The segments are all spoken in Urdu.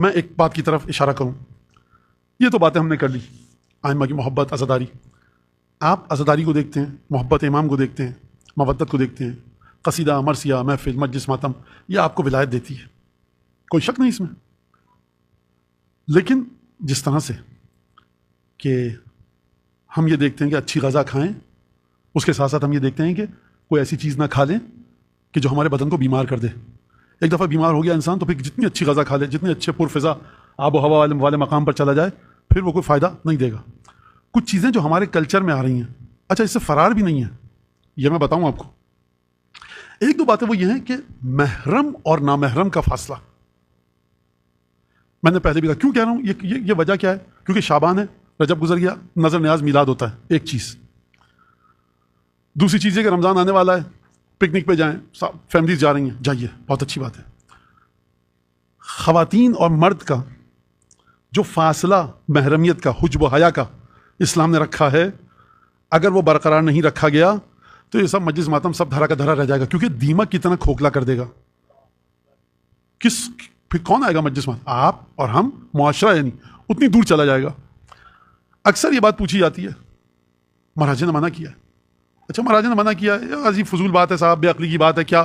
میں ایک بات کی طرف اشارہ کروں. یہ تو باتیں ہم نے کر لی، ائمہ کی محبت، عزاداری. آپ عزاداری کو دیکھتے ہیں، محبت امام کو دیکھتے ہیں، مودت کو دیکھتے ہیں، قصیدہ، مرثیہ، محفل، مجلس، ماتم، یہ آپ کو ولایت دیتی ہے، کوئی شک نہیں اس میں. لیکن جس طرح سے کہ ہم یہ دیکھتے ہیں کہ اچھی غذا کھائیں، اس کے ساتھ ساتھ ہم یہ دیکھتے ہیں کہ کوئی ایسی چیز نہ کھا لیں کہ جو ہمارے بدن کو بیمار کر دے. ایک دفعہ بیمار ہو گیا انسان تو پھر جتنی اچھی غذا کھا لے، جتنے اچھے پرفضا آب و ہوا والے مقام پر چلا جائے، پھر وہ کوئی فائدہ نہیں دے گا. کچھ چیزیں جو ہمارے کلچر میں آ رہی ہیں، اچھا اس سے فرار بھی نہیں ہے، یہ میں بتاؤں آپ کو. ایک دو باتیں وہ یہ ہیں کہ محرم اور نامحرم کا فاصلہ. میں نے پہلے بھی کہا، کیوں کہہ رہا ہوں، یہ وجہ کیا ہے؟ کیونکہ شعبان ہے، رجب گزر گیا، نظر نیاز میلاد ہوتا ہے، ایک چیز. دوسری چیز ہے کہ رمضان آنے والا ہے، پکنک پہ جائیں، فیملیز جا رہی ہیں، جائیے، بہت اچھی بات ہے. خواتین اور مرد کا جو فاصلہ محرمیت کا، حجب و حیا کا اسلام نے رکھا ہے، اگر وہ برقرار نہیں رکھا گیا تو یہ سب مجلس ماتم سب دھرا کا دھرا رہ جائے گا، کیونکہ دیمک کی طرح کھوکھلا کر دے گا. پھر کون آئے گا مجلس ماتم؟ آپ اور ہم، معاشرہ، یعنی اتنی دور چلا جائے گا. اکثر یہ بات پوچھی جاتی ہے، مہاراجا نے منع کیا ہے. اچھا مہاراجا نے منع کیا ہے، عجیب فضول بات ہے صاحب، بے عقلی کی بات ہے. کیا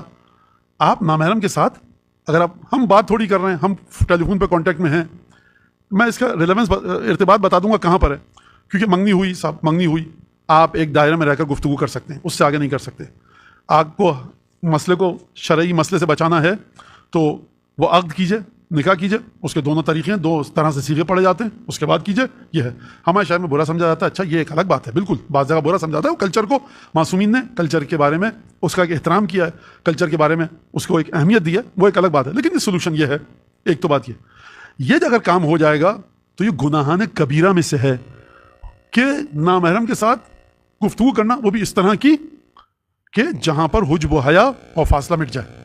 آپ نامحرم کے ساتھ، اگر ہم بات تھوڑی کر رہے ہیں، ہم ٹیلی فون پہ کانٹیکٹ میں ہیں، میں اس کا ریلیونس ارتباط بتا دوں گا کہاں پر ہے. کیونکہ منگنی ہوئی صاحب، منگنی ہوئی، آپ ایک دائرے میں رہ کر گفتگو کر سکتے ہیں، اس سے آگے نہیں کر سکتے. آپ کو مسئلے کو شرعی مسئلے سے بچانا ہے تو وہ عقد کیجئے، نکاح کیجئے. اس کے دونوں طریقے ہیں، دو طرح سے صیغے پڑے جاتے ہیں، اس کے بعد کیجئے. یہ ہے. ہمارے شہر میں برا سمجھا جاتا ہے، اچھا یہ ایک الگ بات ہے، بالکل بعض جگہ برا سمجھا جاتا ہے. وہ کلچر کو، معصومین نے کلچر کے بارے میں اس کا ایک احترام کیا ہے، کلچر کے بارے میں اس کو ایک اہمیت دی ہے، وہ ایک الگ بات ہے. لیکن یہ سولوشن یہ ہے، ایک تو بات یہ اگر کام ہو جائے گا تو یہ گناہان کبیرہ میں سے ہے کہ نامحرم کے ساتھ گفتگو کرنا، وہ بھی اس طرح کی کہ جہاں پر حجب و حیا اور فاصلہ مٹ جائے.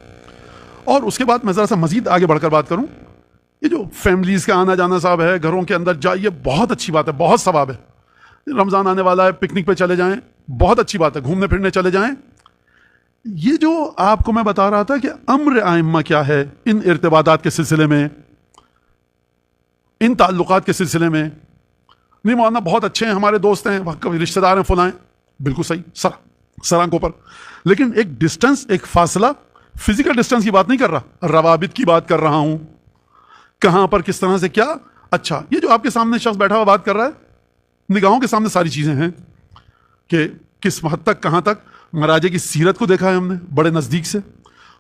اور اس کے بعد میں ذرا سا مزید آگے بڑھ کر بات کروں. یہ جو فیملیز کا آنا جانا صاحب ہے، گھروں کے اندر جائیے، بہت اچھی بات ہے، بہت ثواب ہے. رمضان آنے والا ہے، پکنک پہ چلے جائیں، بہت اچھی بات ہے، گھومنے پھرنے چلے جائیں. یہ جو آپ کو میں بتا رہا تھا کہ امر ائمہ کیا ہے ان ارتباطات کے سلسلے میں، ان تعلقات کے سلسلے میں. نہیں مولانا بہت اچھے ہیں، ہمارے دوست ہیں، رشتہ دار ہیں، فلاں ہیں، بالکل صحیح، سرانکوں پر. لیکن ایک ڈسٹنس، ایک فاصلہ، فزیکل ڈسٹنس کی بات نہیں کر رہا، روابط کی بات کر رہا ہوں. کہاں پر کس طرح سے کیا. اچھا یہ جو آپ کے سامنے شخص بیٹھا ہوا بات کر رہا ہے، نگاہوں کے سامنے ساری چیزیں ہیں کہ کس حد تک، کہاں تک مراجع کی سیرت کو دیکھا ہے ہم نے بڑے نزدیک سے.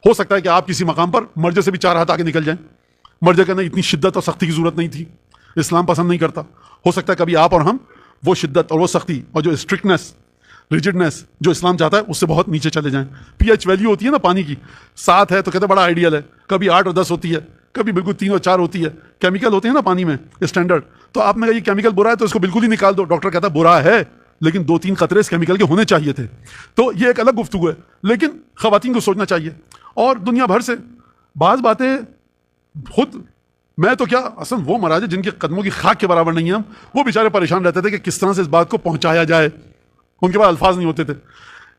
ہو سکتا ہے کہ آپ کسی مقام پر مرجع سے بھی 4 ہاتھ آگے نکل جائیں. مرجع کہنا اتنی شدت اور سختی کی ضرورت نہیں تھی، اسلام پسند نہیں کرتا. ہو سکتا ہے کبھی آپ اور ہم وہ شدت اور وہ سختی اور جو اسٹرکٹنس، ریجڈنس جو اسلام چاہتا ہے اس سے بہت نیچے چلے جائیں. پی ایچ ویلیو ہوتی ہے نا پانی کی، 7 ہے تو کہتے ہیں بڑا آئیڈیل ہے، کبھی 8 اور 10 ہوتی ہے، کبھی بالکل 3 اور 4 ہوتی ہے. کیمیکل ہوتے ہیں نا پانی میں اسٹینڈرڈ، تو آپ نے کہا یہ کیمیکل برا ہے تو اس کو بالکل ہی نکال دو. ڈاکٹر کہتا ہے برا ہے لیکن 2-3 قطرے اس کیمیکل کے ہونے چاہیے تھے. تو یہ ایک الگ گفتگو ہے. لیکن خواتین کو سوچنا چاہیے. اور دنیا بھر سے بعض باتیں خود میں تو کیا، اصل وہ مراجع جن کے قدموں کی خاک کے برابر نہیں ہیں ہم، وہ بیچارے پریشان رہتے تھے کہ کس طرح سے اس بات کو پہنچایا جائے. ان کے پاس الفاظ نہیں ہوتے تھے.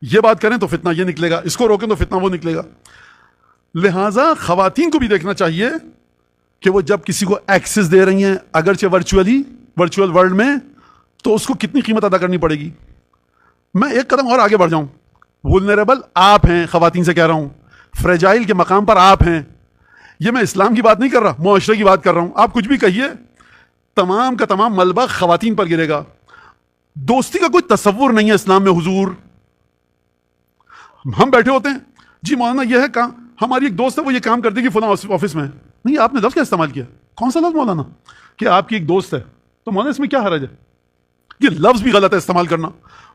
یہ بات کریں تو فتنہ یہ نکلے گا، اس کو روکیں تو فتنہ وہ نکلے گا. لہٰذا خواتین کو بھی دیکھنا چاہیے کہ وہ جب کسی کو ایکسس دے رہی ہیں، اگرچہ ورچوئل ورلڈ میں، تو اس کو کتنی قیمت ادا کرنی پڑے گی. میں ایک قدم اور آگے بڑھ جاؤں. وولنریبل آپ ہیں، خواتین سے کہہ رہا ہوں، فریجائل کے مقام پر آپ ہیں. یہ میں اسلام کی بات نہیں کر رہا، معاشرے کی بات کر رہا ہوں. آپ کچھ بھی کہیے، تمام کا تمام ملبہ خواتین پر گرے گا. دوستی کا کوئی تصور نہیں ہے اسلام میں حضور. ہم بیٹھے ہوتے ہیں، جی مولانا یہ ہے کام، ہماری ایک دوست ہے وہ یہ کام کرتی کہ فلاں آفس میں. نہیں، آپ نے لفظ کیا استعمال کیا؟ کون سا لفظ مولانا؟ کہ آپ کی ایک دوست ہے. تو مولانا اس میں کیا حرج ہے؟ یہ لفظ بھی غلط ہے استعمال کرنا.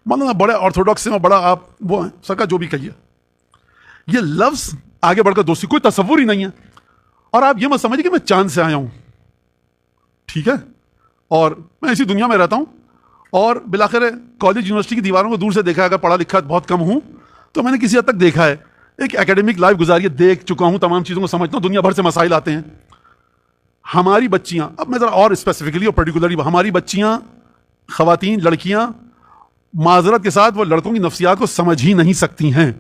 مولانا بڑے آرتھوڈاکس ہیں اور بڑا آپ وہ ہیں، سکا جو بھی کہیے، یہ لفظ آگے بڑھ کر دوستی کوئی تصور ہی نہیں ہے. اور آپ یہ مت سمجھیے کہ میں چاند سے آیا ہوں، ٹھیک ہے، اور میں اسی دنیا میں رہتا ہوں، اور بالآخر کالج یونیورسٹی کی دیواروں کو دور سے دیکھا ہے. اگر پڑھا لکھا بہت کم ہوں تو میں نے کسی حد تک دیکھا ہے، ایک اکیڈمک لائف گزاری، دیکھ چکا ہوں، تمام چیزوں کو سمجھتا ہوں. دنیا بھر سے مسائل آتے ہیں. ہماری بچیاں، اب میں ذرا اور اسپیسیفکلی اور پرٹیکولرلی، ہماری بچیاں، خواتین، لڑکیاں، معذرت کے ساتھ وہ لڑکوں کی نفسیات کو سمجھ ہی نہیں سکتی ہیں.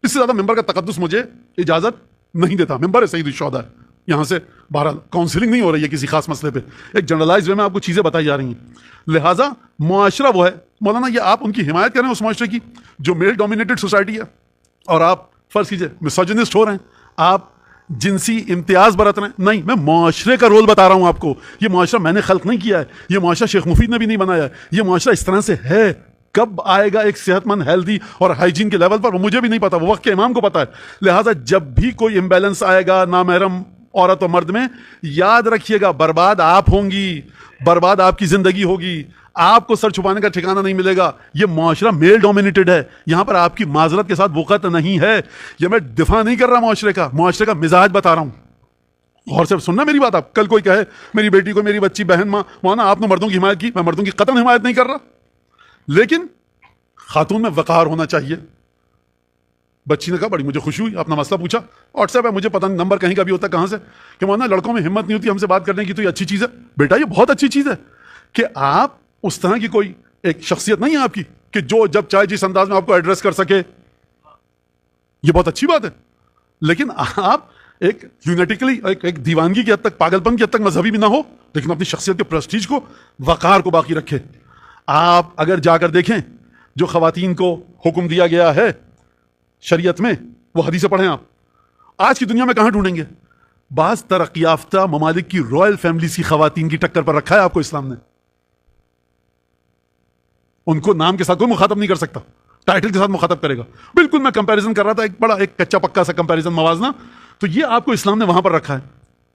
اس سے زیادہ ممبر کا تقدس مجھے اجازت نہیں دیتا. ممبر ہے سید الشہداء، یہاں سے بہرحال کاؤنسلنگ نہیں ہو رہی ہے کسی خاص مسئلے پہ, ایک جنرلائز وے میں آپ کو چیزیں بتائی جا رہی ہیں. لہٰذا معاشرہ وہ ہے مولانا, یہ آپ ان کی حمایت کریں اس معاشرے کی جو میل ڈومینیٹڈ سوسائٹی ہے, اور آپ فرض کیجئے مسوجنسٹ ہو رہے ہیں, آپ جنسی امتیاز برت رہے ہیں. نہیں, میں معاشرے کا رول بتا رہا ہوں آپ کو. یہ معاشرہ میں نے خلق نہیں کیا ہے, یہ معاشرہ شیخ مفید نے بھی نہیں بنایا ہے. یہ معاشرہ اس طرح سے ہے. کب آئے گا ایک صحت مند ہیلدی اور ہائیجین کے لیول پر, وہ مجھے بھی نہیں پتا, وہ وقت کے امام کو پتا ہے. لہٰذا جب بھی کوئی امبیلنس آئے گا نامحرم عورت و مرد میں, یاد رکھیے گا برباد آپ ہوں گی, برباد آپ کی زندگی ہوگی, آپ کو سر چھپانے کا ٹھکانہ نہیں ملے گا. یہ معاشرہ میل ڈومینیٹڈ ہے, یہاں پر آپ کی معذرت کے ساتھ وقت نہیں ہے. یہ میں دفاع نہیں کر رہا معاشرے کا, معاشرے کا مزاج بتا رہا ہوں. اور صرف سننا میری بات. آپ کل کوئی کہے میری بیٹی کو, میری بچی, بہن, ماں, مولانا آپ نے مردوں کی حمایت کی, میں مردوں کی قطعاً حمایت نہیں کر رہا, لیکن خاتون میں وقار ہونا چاہیے. بچی نے کہا بڑی مجھے خوشی ہوئی, اپنا مسئلہ پوچھا, واٹس ایپ ہے, مجھے پتہ نہیں نمبر کہیں کا بھی ہوتا ہے کہاں سے, کہ مولانا لڑکوں میں ہمت نہیں ہوتی ہم سے بات کرنے کی, تو یہ اچھی چیز ہے. بیٹا یہ بہت اچھی چیز ہے کہ آپ اس طرح کی کوئی ایک شخصیت نہیں ہے آپ کی کہ جو جب چاہے جس انداز میں آپ کو ایڈریس کر سکے, یہ بہت اچھی بات ہے. لیکن آپ ایک یونیٹیکلی ایک دیوانگی کی حد تک, پاگل پن کی حد تک مذہبی بھی نہ ہو, لیکن اپنی شخصیت کے پریسٹیج کو, وقار کو باقی رکھے. آپ اگر جا کر دیکھیں جو خواتین کو حکم دیا گیا ہے شریعت میں, وہ حدیثیں پڑھیں آپ, آج کی دنیا میں کہاں ڈھونڈیں گے؟ بعض ترقی یافتہ ممالک کی رائل فیملیز کی خواتین کی ٹکر پر رکھا ہے آپ کو اسلام نے. ان کو نام کے ساتھ کوئی مخاطب نہیں کر سکتا, ٹائٹل کے ساتھ مخاطب کرے گا. بالکل میں کمپیریزن کر رہا تھا, ایک بڑا ایک کچا پکا سا کمپیریزن موازنہ, تو یہ آپ کو اسلام نے وہاں پر رکھا ہے.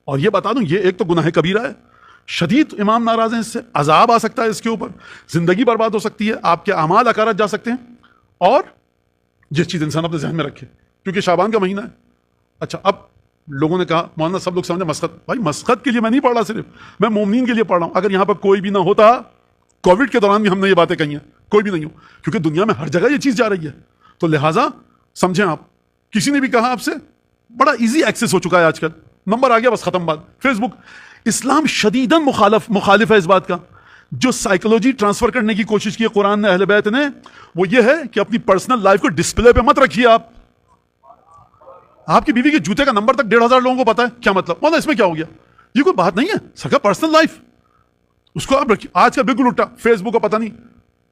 اور یہ بتا دوں, یہ ایک تو گناہ کبیرہ ہے, شدید امام ناراض ہیں اس سے, عذاب آ سکتا ہے اس کے اوپر, زندگی برباد ہو سکتی ہے, آپ کے اعمال اکارت جا سکتے ہیں. اور جس چیز انسان اپنے ذہن میں رکھے, کیونکہ شعبان کا مہینہ ہے. اچھا, اب لوگوں نے کہا مولانا سب لوگ سمجھے مسخت. بھائی مسخت کے لیے میں نہیں پڑھ رہا, صرف میں مومنین کے لیے پڑھ رہا ہوں. اگر یہاں پر کوئی بھی نہ ہوتا, کووڈ کے دوران بھی ہم نے یہ باتیں کہی ہیں, کوئی بھی نہیں ہو, کیونکہ دنیا میں ہر جگہ یہ چیز جا رہی ہے. تو لہٰذا سمجھیں آپ, کسی نے بھی کہا آپ سے, بڑا ایزی ایکسس ہو چکا ہے آج کل, نمبر آ گیا بس ختم بات. فیس بک, اسلام شدیداً مخالف ہے اس بات کا. جو سائیکولوجی ٹرانسفر کرنے کی کوشش کی ہے قرآن نے, اہل بیت نے, وہ یہ ہے کہ اپنی پرسنل لائف کو ڈسپلے پہ مت رکھیے. آپ کی بیوی کے جوتے کا نمبر تک 1,500 لوگوں کو پتا ہے, کیا مطلب؟ مولانا اس میں کیا ہو گیا؟ یہ کوئی بات نہیں ہے سکا, پرسنل لائف اس کو آپ رکھیے. آج کا بالکل الٹا, فیس بک کو پتہ نہیں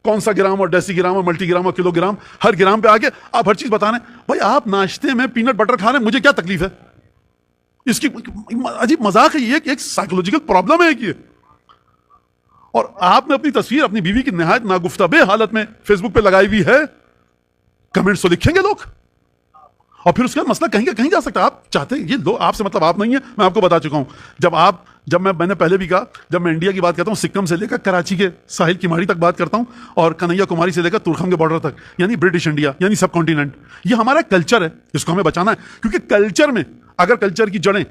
کون سا گرام اور ڈیسی گرام اور ملٹی گرام اور کلو گرام, ہر گرام پہ آگے آپ ہر چیز بتا رہے ہیں. بھائی آپ ناشتے میں پینٹ بٹر کھا رہے ہیں, مجھے کیا تکلیف ہے؟ اس کی عجیب مذاق ہے, یہ ایک سائیکولوجیکل پرابلم ہے کہ, اور آپ نے اپنی تصویر اپنی بیوی کی نہایت ناگفتہ حالت میں فیس بک پہ لگائی ہوئی ہے. کمنٹس تو لکھیں گے لوگ, اور پھر اس کے بعد مسئلہ کہیں جا سکتا ہے. آپ چاہتے ہیں یہ لو, آپ سے مطلب آپ نہیں ہے, میں آپ کو بتا چکا ہوں. جب میں نے پہلے بھی کہا, جب میں انڈیا کی بات کرتا ہوں, سکم سے لے کر کراچی کے ساحل کی ماڑی تک بات کرتا ہوں, اور کنہیا کماری سے لے کر ترخم کے بارڈر تک, یعنی برٹش انڈیا, یعنی سب کانٹیننٹ, یہ ہمارا کلچر ہے, اس کو ہمیں بچانا ہے. کیونکہ کلچر میں اگر کلچر کی جڑیں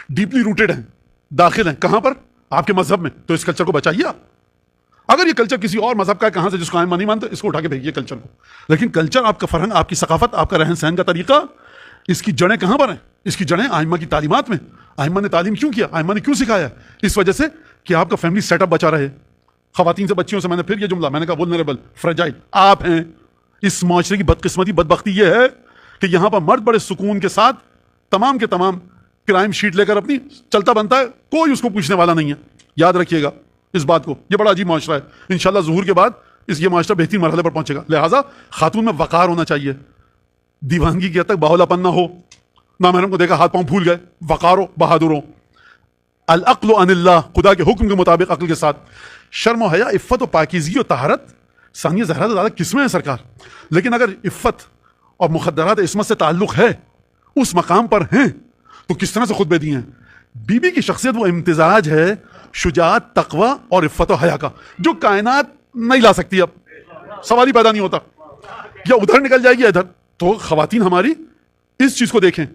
ڈیپلی روٹیڈ ہیں, داخل ہیں کہاں پر؟ آپ کے مذہب میں, تو اس کلچر کو بچائیے آپ. اگر یہ کلچر کسی اور مذہب کا ہے کہاں سے, جس کو نہیں مانتے, اس کو اٹھا کے بھیجیے کلچر کو. لیکن کلچر آپ کا فرہنگ, آپ کی ثقافت, آپ کا رہن سہن کا طریقہ, اس کی جڑیں کہاں پر ہیں؟ اس کی جڑیں ائمہ کی تعلیمات میں. ائمہ نے تعلیم کیوں کیا, ائمہ نے کیوں سکھایا؟ اس وجہ سے کہ آپ کا فیملی سیٹ اپ بچا رہے. خواتین سے, بچیوں سے, میں نے پھر یہ جملہ میں نے کہا ولنریبل, فریجائل آپ ہیں. اس معاشرے کی بدقسمتی, بدبختی یہ ہے کہ یہاں پر مرد بڑے سکون کے ساتھ تمام کے تمام کرائم شیٹ لے کر اپنی چلتا بنتا ہے, کوئی اس کو پوچھنے والا نہیں ہے. یاد رکھیے گا اس بات کو, یہ بڑا عجیب معاشرہ ہے. انشاءاللہ ظہور کے بعد یہ معاشرہ بہترین مرحلے پر پہنچے گا. لہٰذا خاتون میں وقار ہونا چاہیے, دیوانگی کی حد تک باہولا پن نہ ہو, نامحرم کو دیکھا ہاتھ پاؤں پھول گئے, وقار ہو, بہادر ہو. العقل عن اللہ, خدا کے حکم کے مطابق عقل کے ساتھ. شرم و حیا, عفت و پاکیزگی و طہارت, ثانیہ زہرا سے زیادہ قسمیں ہیں سرکار. لیکن اگر عفت اور مخدرات عصمت سے تعلق ہے, اس مقام پر ہیں, تو کس طرح سے خطبے دیے ہیں. بی بی کی شخصیت وہ امتزاج ہے شجاعت, تقوی اور عفت و حیا کا, جو کائنات نہیں لا سکتی. اب سوال ہی پیدا نہیں ہوتا, یا ادھر نکل جائے گی ادھر. تو خواتین ہماری اس چیز کو دیکھیں.